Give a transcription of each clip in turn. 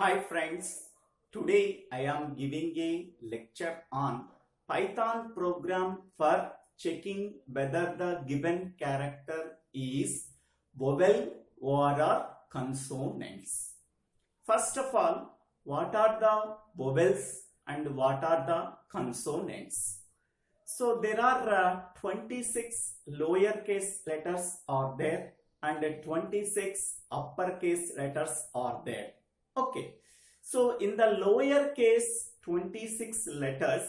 Hi friends, today I am giving a lecture on Python program for checking whether the given character is vowel or consonants. First of all, what are the vowels and what are the consonants? So there are 26 lowercase letters are there and 26 uppercase letters are there. Okay, so in the lower case 26 letters,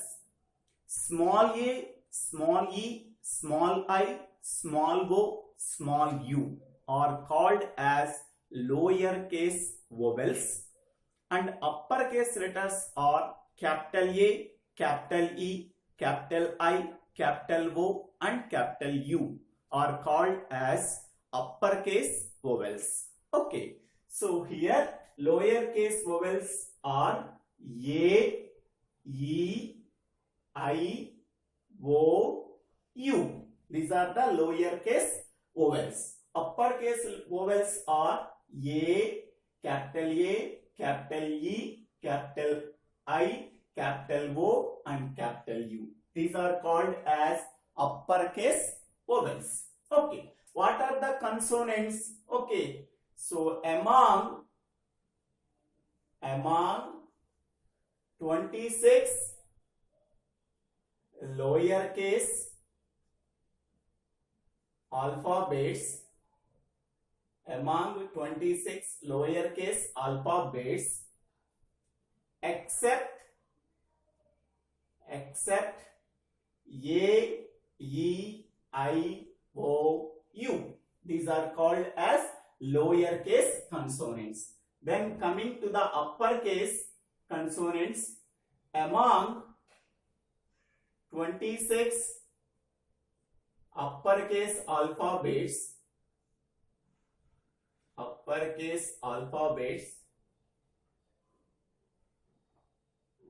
small a, small e, small I, small o, small u are called as lower case vowels, and uppercase letters are capital A, capital E, capital I, capital O and capital U are called as uppercase vowels. Okay, so here lowercase vowels are A, E, I, O, U. These are the lowercase vowels. Uppercase vowels are A, capital A, capital E, capital I, capital O and capital U. These are called as uppercase vowels. Okay. What are the consonants? Okay. So among 26 lowercase alphabets, among 26 lowercase alphabets, except A, E, I, O, U. These are called as lowercase consonants. Then coming to the uppercase consonants, among 26 uppercase alphabets,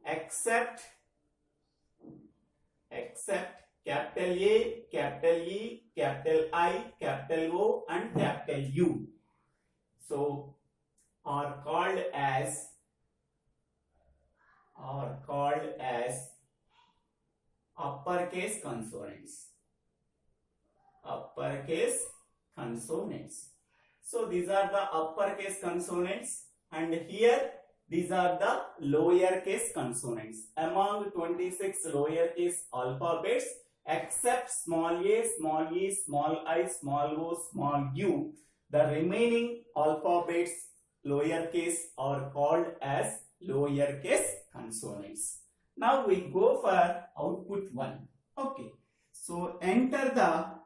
except capital A, capital E, capital I, capital O and capital U, so are called as uppercase consonants. So these are the uppercase consonants, and here these are the lowercase consonants. Among 26 lowercase alphabets, except small a, small e, small I, small o, small u, the remaining alphabets lowercase are called as lowercase consonants. Now we go for output 1. Okay. So enter the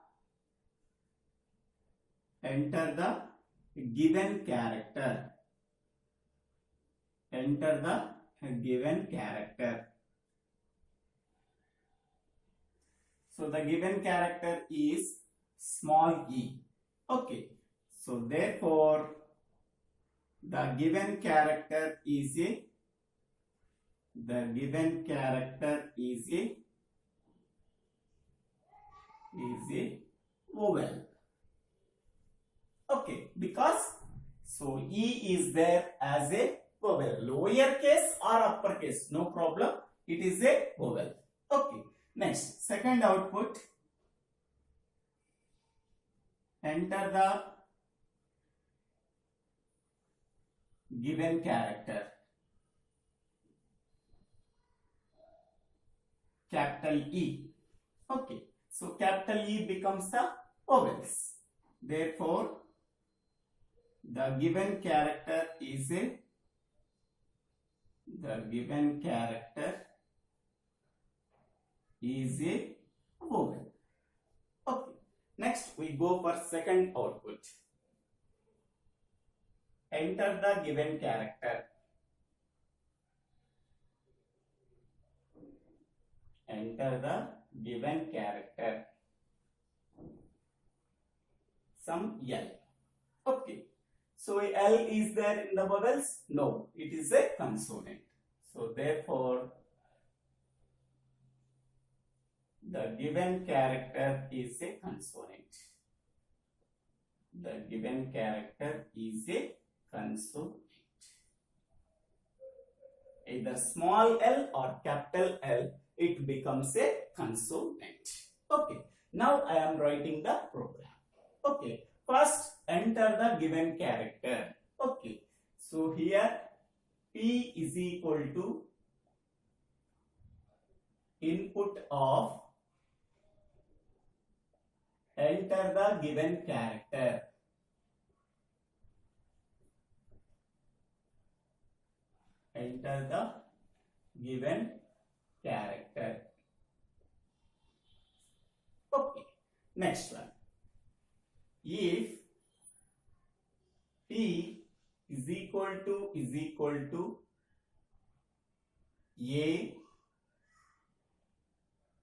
given character. So the given character is small e. Okay. So therefore the given character is a vowel. Okay, because so E is there as a vowel, lowercase or uppercase, no problem, it is a vowel. Okay, next, second output, enter the given character, capital E. Okay, so capital E becomes the vowels. Therefore, the given character is a vowel. Okay. Next, we go for second output. Enter the given character. Some L. Okay. So L is there in the vowels? No, it is a consonant. So therefore, the given character is a consonant. either small l or capital L, it becomes a consonant. Okay, now I am writing the program. Okay, first enter the given character. Okay, so here P is equal to input of, enter the given character. Enter the given character. Okay, next one. If P is equal to A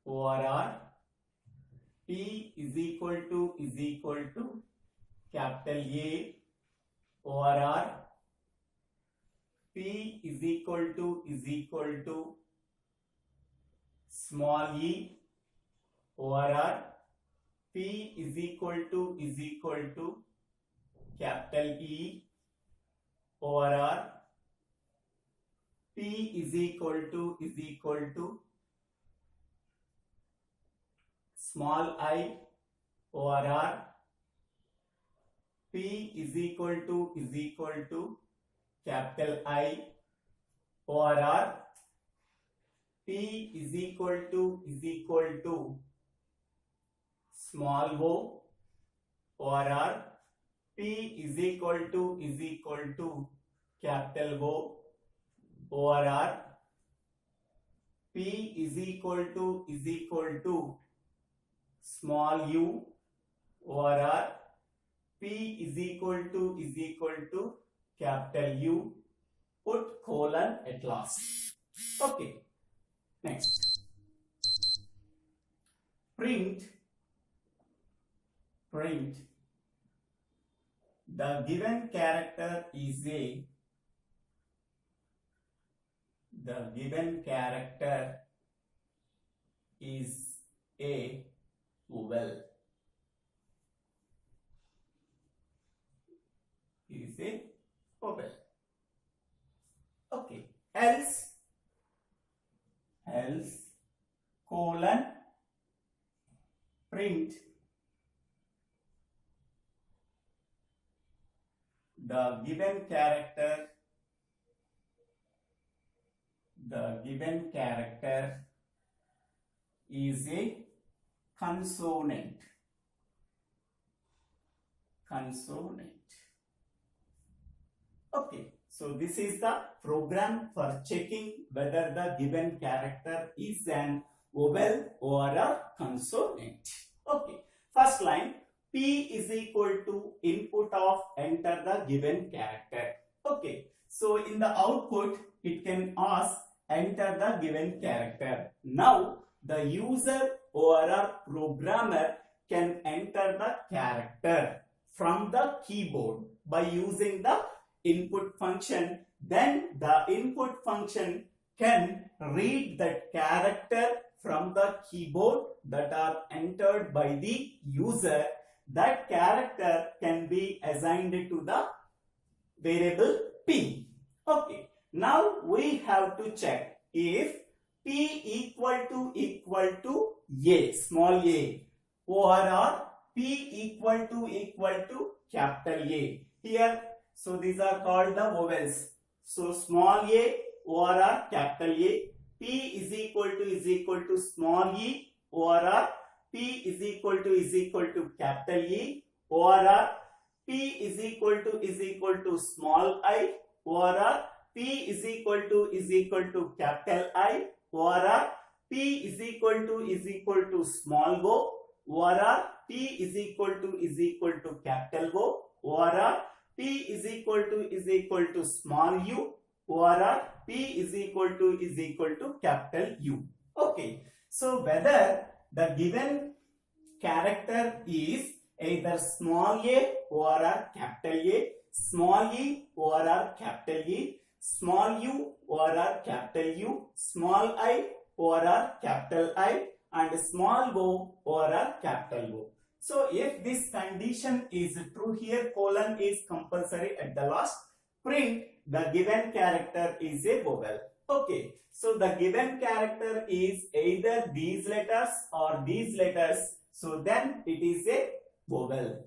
or P is equal to capital A or P is equal to small e or P is equal to capital E or P is equal to small I or P is equal to capital I or P is equal to small o or P is equal to capital O or P is equal to small u or P is equal to capital U, put colon at last. Okay, next. Print the given character is a, the given character is a vowel. Is a vowel. Okay. Else colon print the given character is a consonant. Okay, so this is the program for checking whether the given character is an vowel or a consonant. Okay, first line, P is equal to input of enter the given character. Okay, so in the output it can ask enter the given character. Now the user or a programmer can enter the character from the keyboard by using the input function. Then the input function can read the character from the keyboard that are entered by the user. That character can be assigned to the variable P. Okay, now we have to check if P equal to A, small a, or P equal to capital A. Here, so these are called the vowels. So small a or capital A. P is equal to small e or P is equal to capital E or P is equal to small I or P is equal to capital I or P is equal to small o or P is equal to capital O or P is equal to small u or P is equal to capital U. Okay, so whether the given character is either small a or capital A, small e or capital E, small u or capital U, small I or capital I, and small o or capital O. So if this condition is true here, colon is compulsory at the last. Print the given character is a vowel. Okay, so the given character is either these letters or these letters, so then it is a vowel.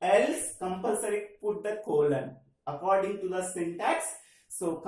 Else compulsory put the colon according to the syntax. So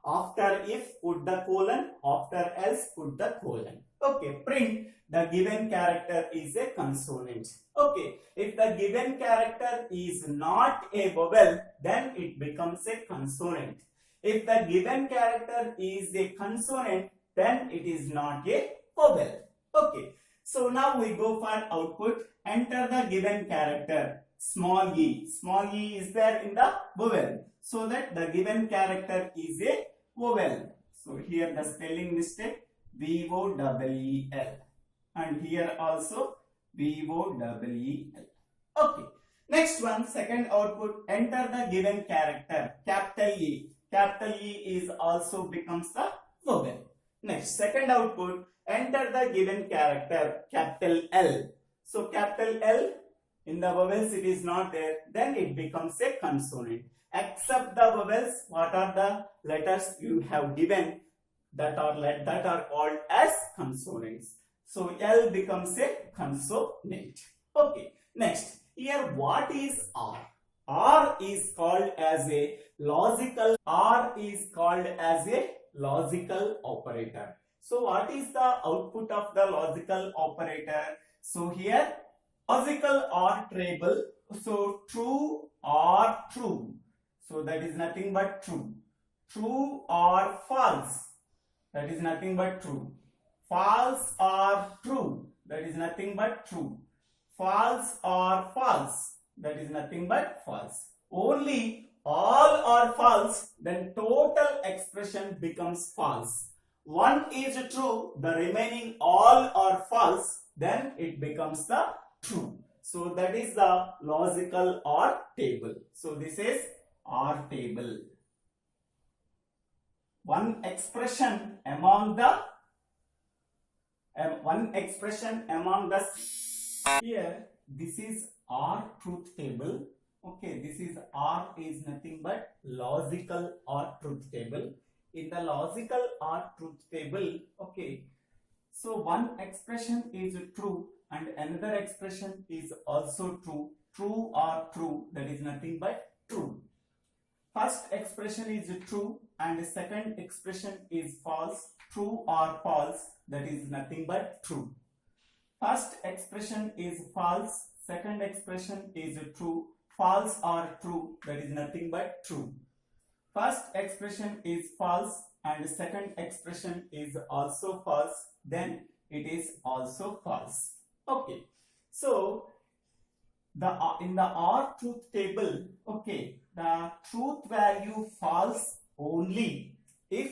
after if put the colon, after else put the colon. Okay, print the given character is a consonant. Okay, if the given character is not a vowel, then it becomes a consonant. If the given character is a consonant, then it is not a vowel. Okay, so now we go for output. Enter the given character. Small e. Small e is there in the vowel. So that the given character is a vowel. So here the spelling mistake, V-O-W-E-L. And here also V-O-W-E-L. Okay. Next one, second output. Enter the given character. Capital E. Capital E is also becomes the vowel. Next, second output. Enter the given character. Capital L. So capital L in the vowels it is not there, then it becomes a consonant. Except the vowels, what are the letters you have given that are called as consonants. So L becomes a consonant. Okay. Next, here what is R? R is called as a logical. R is called as a logical operator. So what is the output of the logical operator? So here logical or treble. So true or true. So that is nothing but true. True or false. That is nothing but true. False or true. That is nothing but true. False or false. That is nothing but false. Only all are false, then total expression becomes false. One is true, the remaining all are false, then it becomes the true. So that is the logical OR table. So this is OR table. One expression among the here this is OR truth table. Okay, this is OR is nothing but logical OR truth table. In the logical OR truth table, okay, so one expression is true and another expression is also true. True or true, that is nothing but true. First expression is true and second expression is false. True or false, that is nothing but true. First expression is false, second expression is true. False or true, that is nothing but true. First expression is false and second expression is also false, then it is also false. Okay, so in the OR truth table, okay, the truth value false only if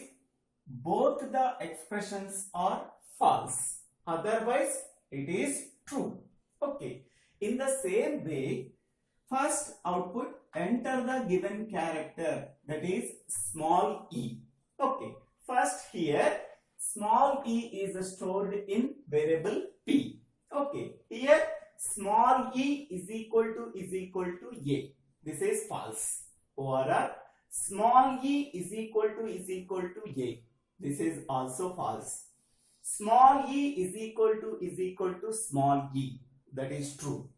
both the expressions are false, otherwise it is true. Okay, in the same way, first output, enter the given character, that is small e. Okay, first here small e is stored in variable p. Okay, here small e is equal to a. This is false. Or small e is equal to a. This is also false. Small e is equal to small e. That is true.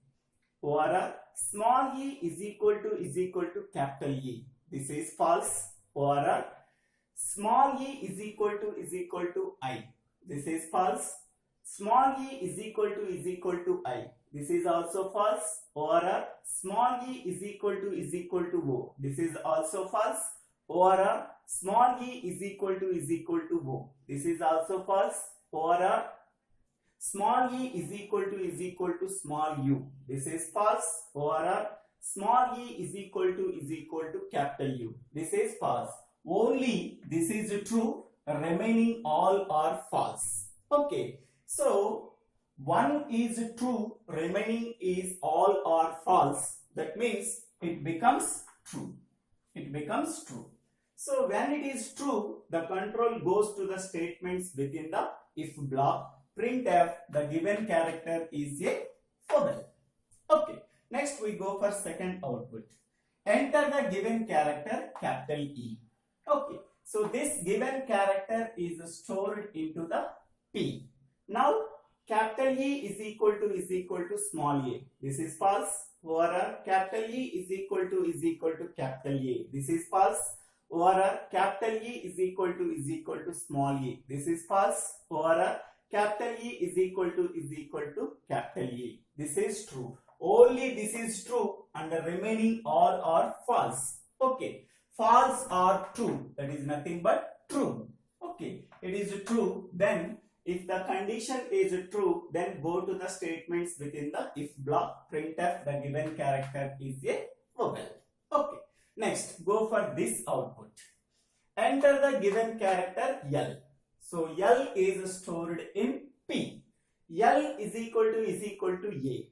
Or small e is equal to capital E. This is false. Or small e is equal to I. This is false. Small e is equal to I. This is also false. Or small e is equal to O. This is also false. Or small e is equal to O. This is also false. Or small e is equal to small u. This is false. Or small e is equal to capital U. This is false. Only this is true. Remaining all are false. Okay. So one is true. Remaining is all are false. That means it becomes true. It becomes true. So when it is true, the control goes to the statements within the if block. Printf, the given character is a vowel. Okay, next we go for second output. Enter the given character capital E. Okay, So this given character is stored into the P. Now capital E is equal to small a. This is false. Or capital E is equal to capital A. This is false. Or capital E is equal to small e. This is false. Or capital E is equal to capital E. This is true. Only this is true and the remaining all are false. Okay. False or true. That is nothing but true. Okay. It is true. Then if the condition is true, then go to the statements within the if block. Printf, the given character is a vowel. Okay. Next, go for this output. Enter the given character L. So L is stored in P. L is equal to A.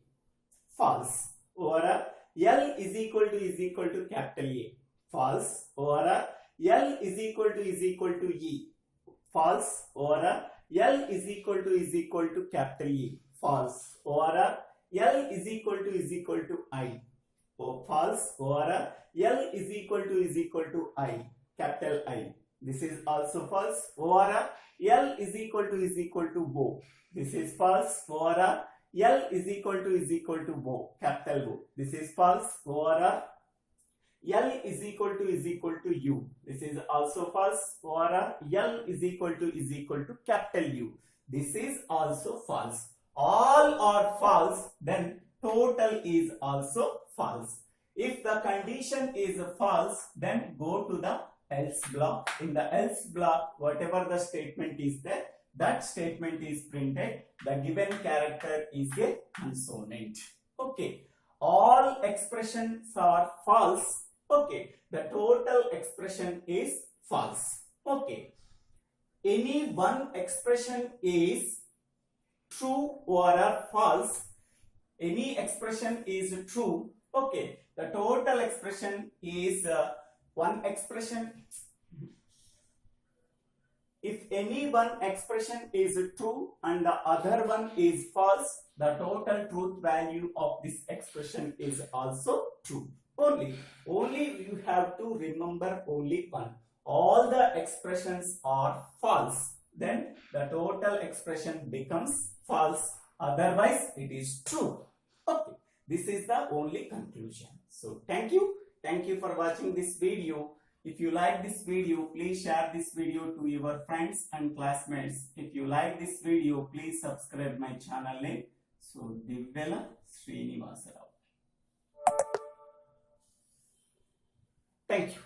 False. Or L is equal to capital A. False. Or L is equal to E. False. Or L is equal to capital E. False. Or L is equal to I. False. Or L is equal to I. Capital I. This is also false. Or L is equal to O. This is false. Or L is equal to O. Capital O. This is false. Or L is equal to U. This is also false. Or L is equal to capital U. This is also false. All are false, then total is also false. If the condition is false, then go to the else block. In the else block, whatever the statement is there, that statement is printed. The given character is a consonant. Okay. All expressions are false. Okay. The total expression is false. Okay. Any one expression is true or false. Any expression is true. Okay. The total expression is one expression. If any one expression is true and the other one is false, the total truth value of this expression is also true. Only you have to remember only one. All the expressions are false, then the total expression becomes false. Otherwise, it is true. Okay, this is the only conclusion. So, thank you. Thank you for watching this video. If you like this video, please share this video to your friends and classmates. If you like this video, please subscribe my channel name. So, Divvela Srinivasa Rao. Thank you.